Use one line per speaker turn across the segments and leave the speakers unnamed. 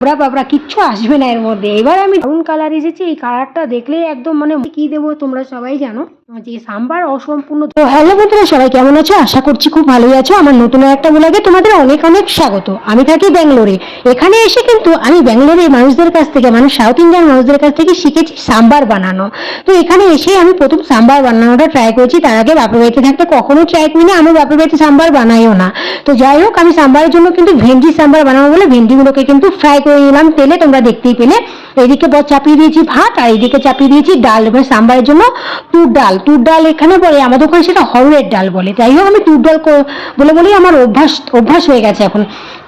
ওরা বাবরা কিচ্ছু আসবে না এর মধ্যে। এবার আমি ব্রাউন কালার এসেছে, এই কালারটা দেখলে একদম মানে কি দেবো তোমরা সবাই জানো যে সাম্বার অসম্পূর্ণ। তো হ্যালো বন্ধুরা, সবাই কেমন আছো? আশা করছি খুব ভালোই আছো। আমার নতুন একটা ব্লগে তোমাদের অনেক অনেক স্বাগত। আমি থাকি ব্যাঙ্গালোরে। এখানে এসে কিন্তু আমি ব্যাঙ্গালোরের মানুষদের কাছ থেকে, মানে সাউথ ইন্ডিয়ান মানুষদের কাছ থেকে শিখেছি সাম্বার বানানো। তো এখানে এসে আমি প্রথম সাম্বার বানানোটা ট্রাই করেছি। তার আগে বাপের বাড়িতে থাকতে কখনো ট্রাই করিনি, আমি বাপের বাড়িতে সাম্বার বানাইও না। তো যাই হোক, আমি সাম্বারের জন্য কিন্তু ভেন্ডি সাম্বার বানাবো বলে ভেন্ডিগুলোকে কিন্তু ফ্রাই করে নিলাম তেলে, তোমরা দেখতেই পেলে। এইদিকে চাপিয়ে দিয়েছি ভাত, আর এইদিকে চাপিয়ে দিয়েছি ডাল। এবার সাম্বারের জন্য তুর ডাল এখানে বলে, আমাদের ওখানে সেটা হরড়ের ডাল বলে। যাই হোক, আমি তুর ডাল বলে বলেই আমার অভ্যাস হয়ে গেছে এখন।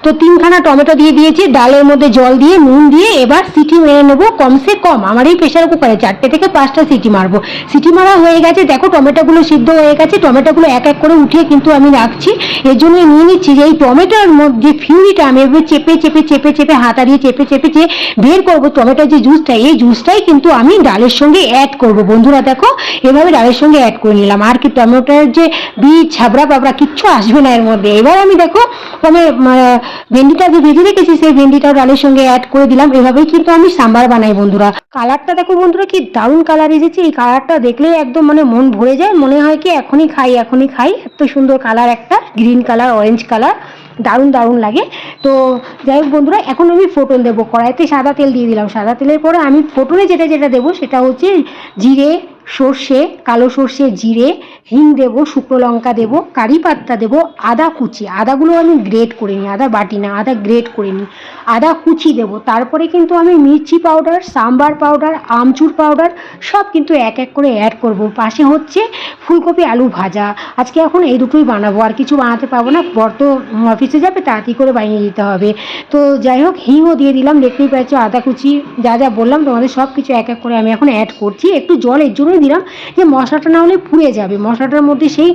তো 3খানা টমেটো দিয়ে দিয়েছি, ডালের মধ্যে জল দিয়ে নুন দিয়ে এবার সিটি মেরে নেবো কমসে কম। আমার এই প্রেশার কুকারে 4টে থেকে 5টা সিটি মারবো। সিটি মারা হয়ে গেছে, দেখো টমেটোগুলো সিদ্ধ হয়ে গেছে। টমেটোগুলো এক এক করে উঠিয়ে কিন্তু আমি রাখছি। এর জন্য নিয়ে নিচ্ছি যে এই টমেটোর মধ্যে ফিউরিটা আমি এভাবে চেপে হাতা দিয়ে চেপে বের করবো টমেটোর যে জুসটা, এই জুসটাই কিন্তু আমি ডালের সঙ্গে অ্যাড করব। বন্ধুরা দেখো, এভাবে ডালের সঙ্গে অ্যাড করে নিলাম। আর কি টমেটোর যে বীজ ছাবড়া পাবড়া কিচ্ছু আসবে না এর মধ্যে। এবার আমি দেখো ভেন্ডিটা যে ভেজে রেখেছি সেই ভেন্ডিটাও ডালের সঙ্গে অ্যাড করে দিলাম। এভাবেই কিন্তু আমি সাম্বার বানাই বন্ধুরা। কালারটা দেখো বন্ধুরা, কি দারুণ কালার এসেছে। এই কালারটা দেখলেই একদম মানে মন ভরে যায়, মনে হয় কি এখনই খাই। এত সুন্দর কালার, একটা গ্রিন কালার, অরেঞ্জ কালার, দারুণ লাগে। তো যাই হোক বন্ধুরা, এখন আমি ফোটন দেবো। কড়াইতে সাদা তেল দিয়ে দিলাম। সাদা তেলের পরে আমি ফোটনে যেটা দেবো সেটা হচ্ছে জিরে, সর্ষে, কালো সর্ষে, জিরে, হিং দেবো, শুকনো লঙ্কা দেবো, কারি পাত্তা দেবো, আদা কুচি। আদাগুলো আমি গ্রেট করে নিই, আদা বাটি না, আদা গ্রেট করে নিই। আদা কুচি দেবো। তারপরে কিন্তু আমি মির্চি পাউডার, সাম্বার পাউডার, আমচুর পাউডার সব কিন্তু এক এক করে অ্যাড করব। পাশে হচ্ছে ফুলকপি আলু ভাজা। আজকে এখন এই দুটোই বানাবো, আর কিছু বানাতে পারবো না। বর তো অফিসে যাবে, তাড়াতাড়ি করে বানিয়ে দিতে হবে। তো যাই হোক, হিংও দিয়ে দিলাম, দেখতেই পাচ্ছ। আদা কুচি যা বললাম তোমাদের সব কিছু এক এক করে আমি এখন অ্যাড করছি। একটু জল এর জন্যই দিলাম যে মশলাটা না হলে পুড়ে যাবে, মশলাটার মধ্যে সেই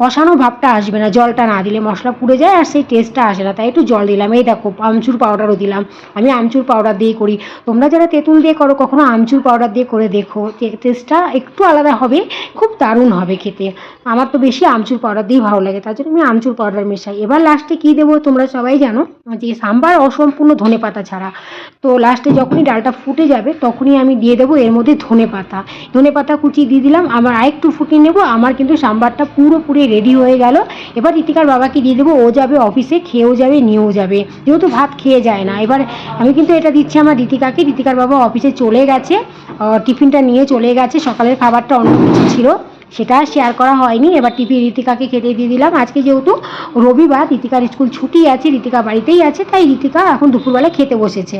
কষানো ভাবটা আসবে না। জলটা না দিলে মশলা পুড়ে যায় আর সেই টেস্টটা আসে না, তাই একটু জল দিলাম। এই দেখো, আমচুর পাউডারও দিলাম। আমি আমচুর পাউডার দিয়ে করি, তোমরা যারা তেঁতুল দিয়ে করো কখনো আমচুর পাউডার দিয়ে করে দেখো, টেস্টটা একটু আলাদা হবে, খুব দারুণ হবে খেতে। আমার তো বেশি আমচুর পাউডার দিয়েই ভালো লাগে, তার জন্য আমি আমচুর পাউডার মেশাই। এবার লাস্টে কি দেবো তোমরা সবাই জানো যে সাম্বার অসম্পূর্ণ ধনেপাতা ছাড়া। তো লাস্টে যখনই ডালটা ফুটে যাবে তখনই আমি দিয়ে দেবো এর মধ্যে ধনেপাতা কুচি দিয়ে দিলাম। আমার আরেকটু ফুটিয়ে নেবো। আমার কিন্তু সাম্বারটা পুরোপুরি রেডি হয়ে গেল। এবার ঋতিকার বাবাকে দিয়ে দেবো, ও যাবে অফিসে, খেয়েও যাবে নিয়েও যাবে, যেহেতু ভাত খেয়ে যায় না। এবার আমি কিন্তু এটা দিচ্ছি আমার ঋতিকাকে। ঋতিকার বাবা অফিসে চলে গেছে, টিফিনটা নিয়ে চলে গেছে। সকালের খাবারটা অন্য কিছু ছিল, সেটা শেয়ার করা হয়নি। এবার টিফিন ঋতিকাকে খেতে দিয়ে দিলাম। আজকে যেহেতু রবিবার, ঋতিকার স্কুল ছুটি আছে, ঋতিকা বাড়িতেই আছে, তাই ঋতিকা এখন দুপুরবেলা খেতে বসেছে।